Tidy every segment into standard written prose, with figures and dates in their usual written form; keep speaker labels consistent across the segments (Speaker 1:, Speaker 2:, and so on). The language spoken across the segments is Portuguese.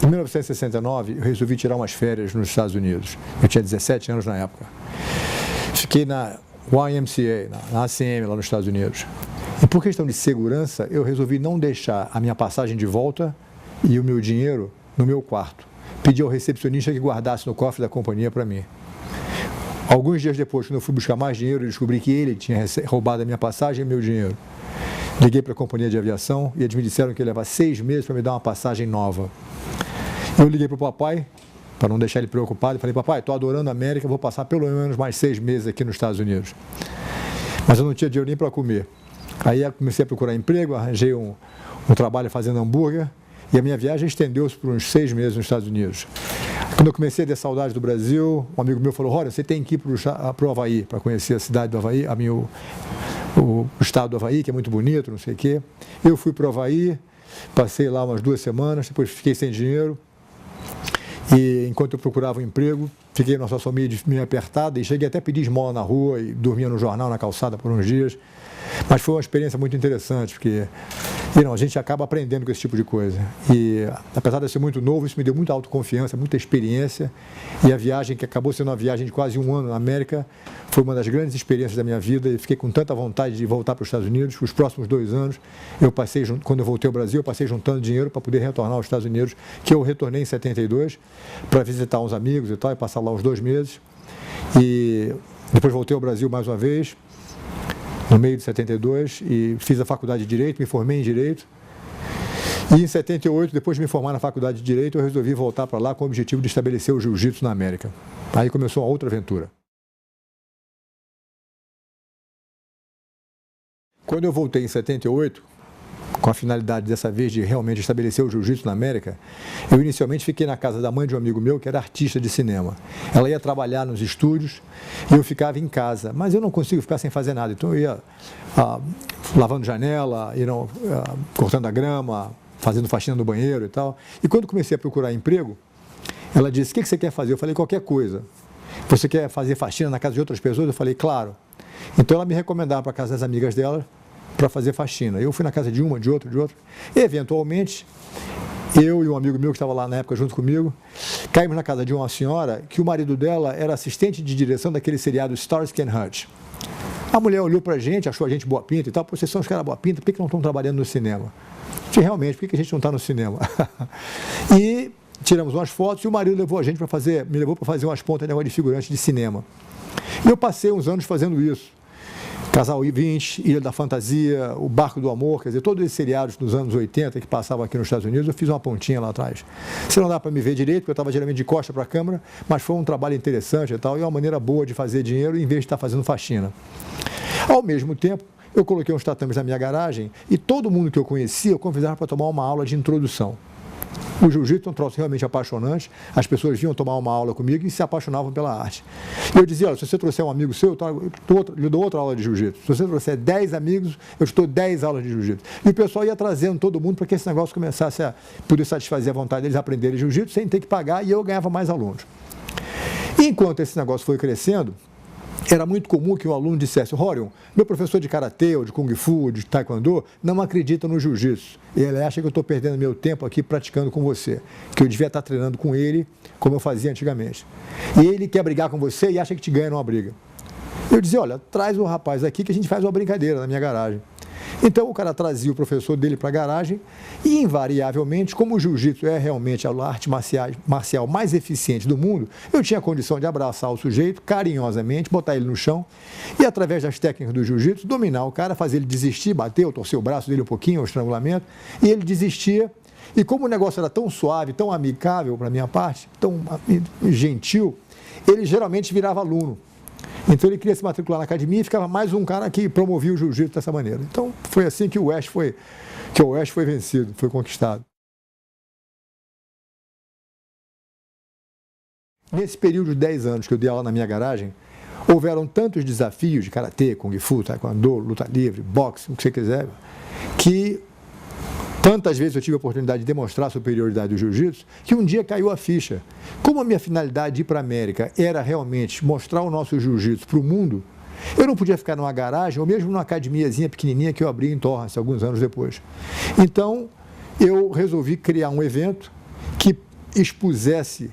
Speaker 1: Em 1969, eu resolvi tirar umas férias nos Estados Unidos. Eu tinha 17 anos na época. Fiquei na YMCA, na ACM, lá nos Estados Unidos. E por questão de segurança, eu resolvi não deixar a minha passagem de volta e o meu dinheiro no meu quarto. Pedi ao recepcionista que guardasse no cofre da companhia para mim. Alguns dias depois, quando eu fui buscar mais dinheiro, eu descobri que ele tinha roubado a minha passagem e meu dinheiro. Liguei para a companhia de aviação e eles me disseram que ia levar 6 meses para me dar uma passagem nova. Eu liguei para o papai, para não deixar ele preocupado, e falei: papai, estou adorando a América, vou passar pelo menos mais 6 meses aqui nos Estados Unidos. Mas eu não tinha dinheiro nem para comer. Aí eu comecei a procurar emprego, arranjei um trabalho fazendo hambúrguer, e a minha viagem estendeu-se por uns 6 meses nos Estados Unidos. Quando eu comecei a ter saudade do Brasil, um amigo meu falou: olha, você tem que ir para o Havaí, para conhecer a cidade do Havaí, o estado do Havaí, que é muito bonito, não sei o quê. Eu fui para o Havaí, passei lá umas 2 semanas, depois fiquei sem dinheiro. E enquanto eu procurava um emprego, fiquei numa situação meio apertada e cheguei até a pedir esmola na rua e dormia no jornal, na calçada por uns dias. Mas foi uma experiência muito interessante, porque a gente acaba aprendendo com esse tipo de coisa. E apesar de eu ser muito novo, isso me deu muita autoconfiança, muita experiência. E a viagem, que acabou sendo uma viagem de quase 1 ano na América, foi uma das grandes experiências da minha vida. E fiquei com tanta vontade de voltar para os Estados Unidos. Os próximos 2 anos, quando eu voltei ao Brasil, eu passei juntando dinheiro para poder retornar aos Estados Unidos, que eu retornei em 72, para visitar uns amigos e tal, e passar lá uns 2 meses. E depois voltei ao Brasil mais uma vez, no meio de 72, e fiz a faculdade de Direito, me formei em Direito. E em 78, depois de me formar na faculdade de Direito, eu resolvi voltar para lá com o objetivo de estabelecer o jiu-jitsu na América. Aí começou uma outra aventura. Quando eu voltei em 78, com a finalidade dessa vez de realmente estabelecer o jiu-jitsu na América, eu inicialmente fiquei na casa da mãe de um amigo meu que era artista de cinema. Ela ia trabalhar nos estúdios e eu ficava em casa, mas eu não consigo ficar sem fazer nada. Então eu ia lavando janela, cortando a grama, fazendo faxina no banheiro e tal. E quando comecei a procurar emprego, ela disse: o que você quer fazer? Eu falei: qualquer coisa. Você quer fazer faxina na casa de outras pessoas? Eu falei: claro. Então ela me recomendava para a casa das amigas dela para fazer faxina. Eu fui na casa de uma, de outra, de outra. E, eventualmente, eu e um amigo meu que estava lá na época junto comigo, caímos na casa de uma senhora que o marido dela era assistente de direção daquele seriado Starsky and Hutch. A mulher olhou para a gente, achou a gente boa pinta e tal: vocês são os caras boa pinta, por que não estão trabalhando no cinema? E realmente, por que a gente não está no cinema? E tiramos umas fotos e o marido levou a gente me levou para fazer umas pontas de figurante de cinema. E eu passei uns anos fazendo isso. Casal 20, Ilha da Fantasia, O Barco do Amor, quer dizer, todos esses seriados dos anos 80 que passavam aqui nos Estados Unidos, eu fiz uma pontinha lá atrás. Se não dá para me ver direito, porque eu estava geralmente de costa para a câmera, mas foi um trabalho interessante e tal, e uma maneira boa de fazer dinheiro em vez de estar fazendo faxina. Ao mesmo tempo, eu coloquei uns tatames na minha garagem e todo mundo que eu conhecia, eu convidava para tomar uma aula de introdução. O jiu-jitsu é um troço realmente apaixonante, as pessoas vinham tomar uma aula comigo e se apaixonavam pela arte. E eu dizia: olha, se você trouxer um amigo seu, eu lhe dou outra aula de jiu-jitsu. Se você trouxer 10 amigos, eu te dou 10 aulas de jiu-jitsu. E o pessoal ia trazendo todo mundo para que esse negócio começasse a poder satisfazer a vontade deles aprenderem jiu-jitsu sem ter que pagar, e eu ganhava mais alunos. E enquanto esse negócio foi crescendo, era muito comum que um aluno dissesse: Rorion, meu professor de karatê, ou de kung fu, ou de taekwondo, não acredita no jiu-jitsu. E ele acha que eu estou perdendo meu tempo aqui praticando com você, que eu devia estar treinando com ele, como eu fazia antigamente. E ele quer brigar com você e acha que te ganha numa briga. Eu dizia: olha, traz o rapaz aqui que a gente faz uma brincadeira na minha garagem. Então o cara trazia o professor dele para a garagem e, invariavelmente, como o jiu-jitsu é realmente a arte marcial mais eficiente do mundo, eu tinha a condição de abraçar o sujeito carinhosamente, botar ele no chão e, através das técnicas do jiu-jitsu, dominar o cara, fazer ele desistir, bater, ou torcer o braço dele um pouquinho, o estrangulamento, e ele desistia. E como o negócio era tão suave, tão amigável para a minha parte, tão gentil, ele geralmente virava aluno. Então ele queria se matricular na academia e ficava mais um cara que promovia o jiu-jitsu dessa maneira. Então foi assim que o Oeste foi vencido, foi conquistado. Nesse período de 10 anos que eu dei aula na minha garagem, houveram tantos desafios de karatê, kung fu, taekwondo, luta livre, boxe, o que você quiser, que tantas vezes eu tive a oportunidade de demonstrar a superioridade do jiu-jitsu, que um dia caiu a ficha. Como a minha finalidade de ir para a América era realmente mostrar o nosso jiu-jitsu para o mundo, eu não podia ficar numa garagem ou mesmo numa academiazinha pequenininha que eu abri em Torrance alguns anos depois. Então, eu resolvi criar um evento que expusesse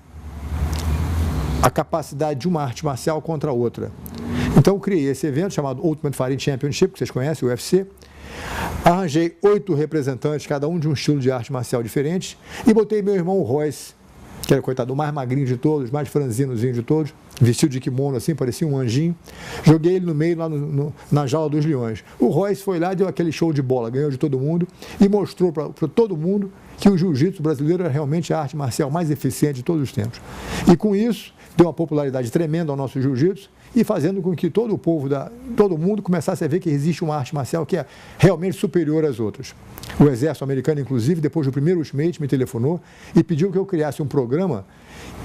Speaker 1: a capacidade de uma arte marcial contra a outra. Então eu criei esse evento chamado Ultimate Fighting Championship, que vocês conhecem, o UFC. Arranjei 8 representantes, cada um de um estilo de arte marcial diferente, e botei meu irmão Royce, que era, coitado, o mais magrinho de todos, mais franzinozinho de todos, vestido de kimono assim, parecia um anjinho. Joguei ele no meio, lá na jaula dos leões. O Royce foi lá, deu aquele show de bola, ganhou de todo mundo e mostrou para todo mundo que o jiu-jitsu brasileiro era realmente a arte marcial mais eficiente de todos os tempos. E com isso, deu uma popularidade tremenda ao nosso jiu-jitsu e fazendo com que todo o povo, todo mundo começasse a ver que existe uma arte marcial que é realmente superior às outras. O exército americano, inclusive, depois do primeiro Ultimate, me telefonou e pediu que eu criasse um programa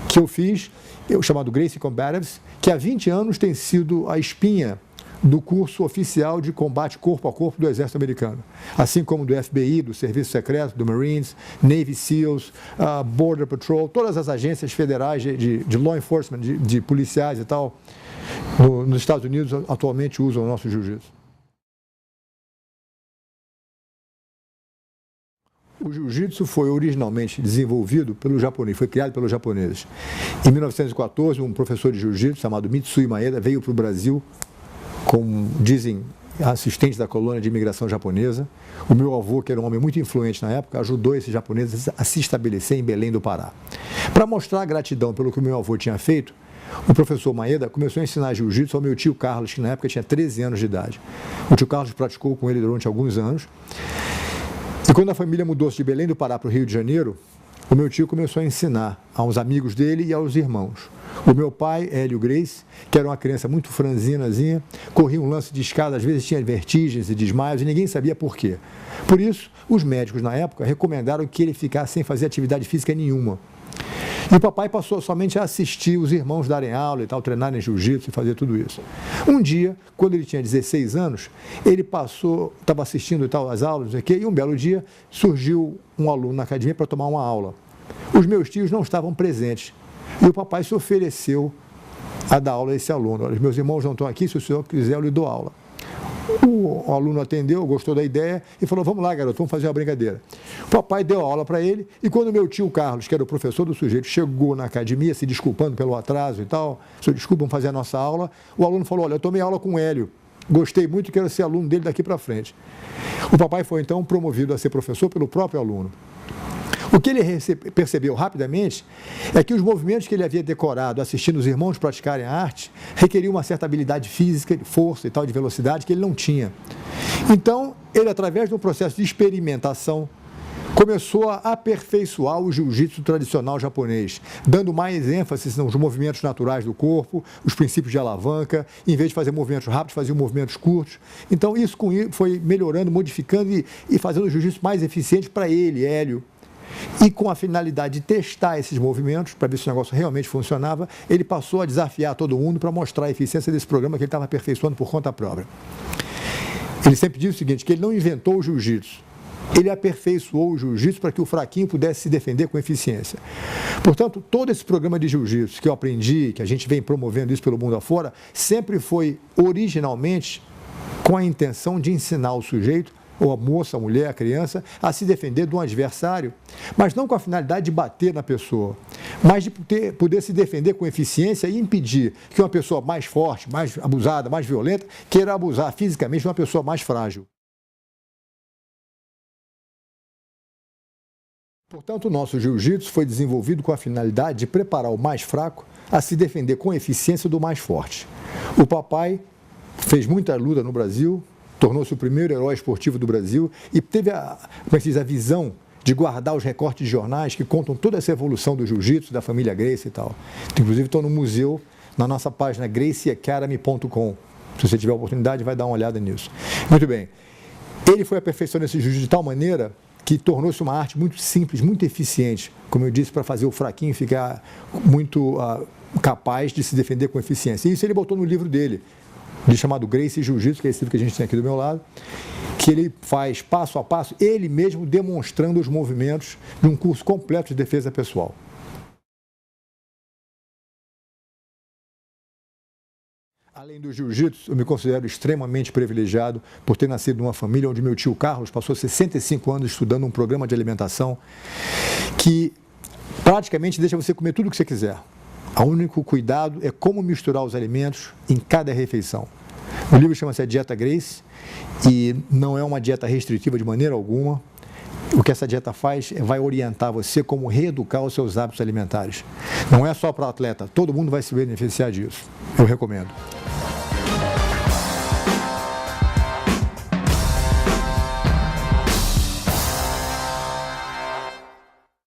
Speaker 1: que eu fiz, chamado Gracie Combatives, que há 20 anos tem sido a espinha do curso oficial de combate corpo a corpo do exército americano, assim como do FBI, do Serviço Secreto, do Marines, Navy SEALs, Border Patrol, todas as agências federais de law enforcement, de policiais e tal, nos Estados Unidos atualmente usam o nosso jiu-jitsu. O jiu-jitsu foi originalmente desenvolvido pelo japonês, foi criado pelos japoneses. Em 1914, um professor de jiu-jitsu chamado Mitsui Maeda veio para o Brasil como dizem assistente da colônia de imigração japonesa. O meu avô, que era um homem muito influente na época, ajudou esses japoneses a se estabelecer em Belém do Pará. Para mostrar a gratidão pelo que o meu avô tinha feito, o professor Maeda começou a ensinar jiu-jitsu ao meu tio Carlos, que na época tinha 13 anos de idade. O tio Carlos praticou com ele durante alguns anos. E quando a família mudou-se de Belém do Pará para o Rio de Janeiro, o meu tio começou a ensinar a uns amigos dele e aos irmãos. O meu pai, Hélio Grace, que era uma criança muito franzinazinha, corria um lance de escada, às vezes tinha vertigens e desmaios e ninguém sabia por quê. Por isso, os médicos na época recomendaram que ele ficasse sem fazer atividade física nenhuma. E o papai passou somente a assistir os irmãos darem aula e tal, treinarem jiu-jitsu e fazer tudo isso. Um dia, quando ele tinha 16 anos, ele estava assistindo e tal as aulas, não sei o quê, e um belo dia surgiu um aluno na academia para tomar uma aula. Os meus tios não estavam presentes e o papai se ofereceu a dar aula a esse aluno. Olha, os meus irmãos não estão aqui, se o senhor quiser eu lhe dou aula. O aluno atendeu, gostou da ideia e falou, vamos lá, garoto, vamos fazer uma brincadeira. O papai deu a aula para ele e quando meu tio Carlos, que era o professor do sujeito, chegou na academia se desculpando pelo atraso e tal, senhor, desculpa, vamos fazer a nossa aula, o aluno falou, olha, eu tomei aula com o Hélio, gostei muito e quero ser aluno dele daqui para frente. O papai foi então promovido a ser professor pelo próprio aluno. O que ele percebeu rapidamente é que os movimentos que ele havia decorado assistindo os irmãos praticarem a arte requeriam uma certa habilidade física, de força e tal, de velocidade que ele não tinha. Então, ele, através de um processo de experimentação, começou a aperfeiçoar o jiu-jitsu tradicional japonês, dando mais ênfase nos movimentos naturais do corpo, os princípios de alavanca, em vez de fazer movimentos rápidos, fazia movimentos curtos. Então, isso foi melhorando, modificando e fazendo o jiu-jitsu mais eficiente para ele, Hélio. E com a finalidade de testar esses movimentos, para ver se o negócio realmente funcionava, ele passou a desafiar todo mundo para mostrar a eficiência desse programa que ele estava aperfeiçoando por conta própria. Ele sempre diz o seguinte, que ele não inventou o jiu-jitsu, ele aperfeiçoou o jiu-jitsu para que o fraquinho pudesse se defender com eficiência. Portanto, todo esse programa de jiu-jitsu que eu aprendi, que a gente vem promovendo isso pelo mundo afora, sempre foi originalmente com a intenção de ensinar o sujeito, ou a moça, a mulher, a criança, a se defender de um adversário, mas não com a finalidade de bater na pessoa, mas de poder se defender com eficiência e impedir que uma pessoa mais forte, mais abusada, mais violenta, queira abusar fisicamente de uma pessoa mais frágil. Portanto, o nosso jiu-jitsu foi desenvolvido com a finalidade de preparar o mais fraco a se defender com eficiência do mais forte. O papai fez muita luta no Brasil, tornou-se o primeiro herói esportivo do Brasil e teve a visão de guardar os recortes de jornais que contam toda essa evolução do jiu-jitsu, da família Gracie e tal. Inclusive, estou no museu, na nossa página gracieacademy.com. Se você tiver a oportunidade, vai dar uma olhada nisso. Muito bem. Ele foi aperfeiçoando esse jiu-jitsu de tal maneira que tornou-se uma arte muito simples, muito eficiente, como eu disse, para fazer o fraquinho ficar muito capaz de se defender com eficiência. E isso ele botou no livro dele, chamado Gracie Jiu-Jitsu, que é esse livro que a gente tem aqui do meu lado, que ele faz passo a passo, ele mesmo demonstrando os movimentos de um curso completo de defesa pessoal. Além do jiu-jitsu, eu me considero extremamente privilegiado por ter nascido numa família onde meu tio Carlos passou 65 anos estudando um programa de alimentação que praticamente deixa você comer tudo o que você quiser. O único cuidado é como misturar os alimentos em cada refeição. O livro chama-se A Dieta Grace e não é uma dieta restritiva de maneira alguma. O que essa dieta faz é vai orientar você como reeducar os seus hábitos alimentares. Não é só para o atleta, todo mundo vai se beneficiar disso. Eu recomendo.